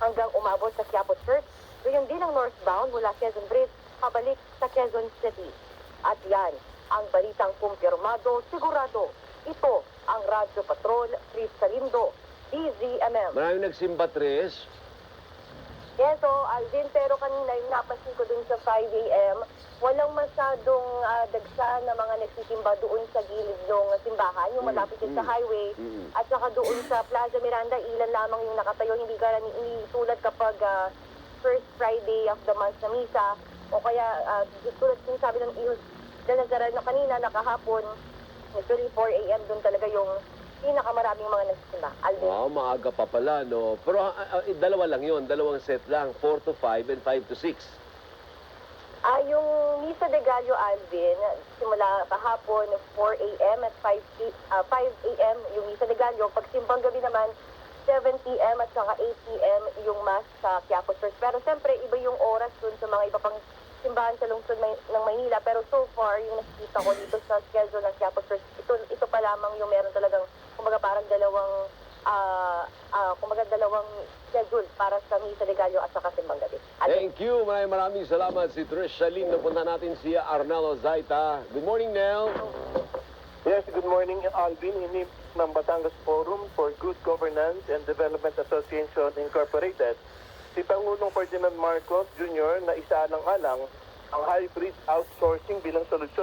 hanggang umabot sa Quiapo Church. Gayon din ang northbound mula Quezon Bridge pabalik sa Quezon City. At yan ang balitang kumpirmado, sigurado. Ito ang Radyo Patrol, Chris Salindo, DZMM. Maraming nagsimba, Tres. Yes, so Alvin, pero kanina yung napansin ko dun sa 5 a.m., walang masyadong dagsa na mga nagsisimba doon sa gilid ng simbahan, yung malapit din sa highway, at saka doon sa Plaza Miranda, ilan lamang yung nakatayo, hindi tulad kapag first Friday of the month na misa, o kaya tulad yung sabi ng Ihos de Nazareno kanina, nakahapon, actually 4 a.m. doon talaga yung pinakamaraming mga nagsisimba. Alvin. Wow, maaga pa pala, no? Pero dalawa lang yun, dalawang set lang, 4 to 5 and 5 to 6. Yung Misa de Gallo, Alvin, simula kahapon 4 a.m. at 5 a.m. yung Misa de Gallo. Pag simbang gabi naman, 7 p.m. at saka 8 p.m. yung Mass sa Quiapo Church. Pero siyempre, iba yung oras dun sa mga iba pang simbahan sa lungsod ng Maynila. Pero so far, yung nakikita ko dito sa schedule ng Quiapo Church, ito pa lamang yung meron talagang, kumbaga parang dalawang schedule para sa Misa de Gallo at saka simbang gabi. Thank you. Maraming salamat si Trish Shalin. Napunta natin si Arnel Zaita. Good morning, Nel. Yes, good morning, Alvin. Inip ng Batangas Forum for Good Governance and Development Association Incorporated. Si Pangulong Ferdinand Marcos Jr. na isaalang-alang ang hybrid outsourcing bilang solusyon